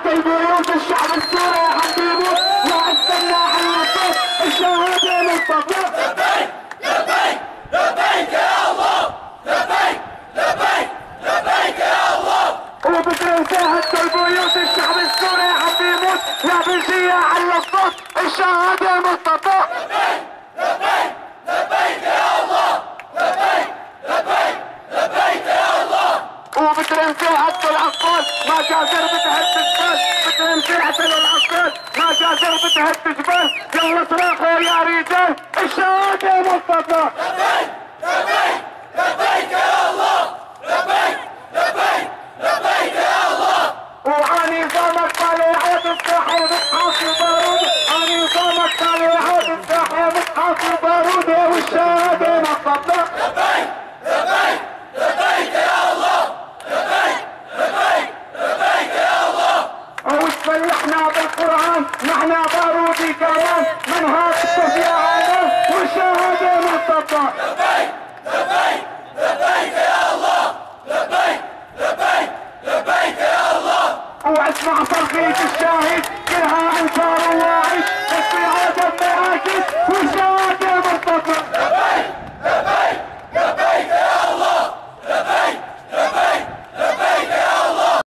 كل بيوت الشعب السوري عم بيموت واستنى على الصوت الشهادة مصطفى. لبيك لبيك لبيك يا الله، لبيك لبيك لبيك يا الله. وبتنتهى كل بيوت الشعب السوري عم بيموت يا بنجية على الصوت الشهادة مصطفى. لبيك لبيك لبيك يا الله، لبيك لبيك لبيك يا الله. وبترمسي حتى العقال ما جازر بتهد جبال، بترمسي حتى العقال ما جازر بتهد جبال. يلا صراخوا يا رجال الشهادة مصطفى. لبيك لبيك لبيك يا الله، لبيك لبيك لبيك يا الله. وعن نظامك طالعات الساحة مصحف البارود، عن نظامك طالعات الساحة مصحف البارود والشهادة مصطفى. لبيك لبيك لبيك يا الله، لبيك لبيك لبيك يا الله. وتفلحنا بالقرآن نحنا بارودي كمان من هاتف يا عالم والشهادة مصطفى. لبيك لبيك لبيك يا الله، لبيك لبيك لبيك يا الله. واسمع صرخية الشاهد كلها انصار واعي، تسمع دم عاكس والشهادة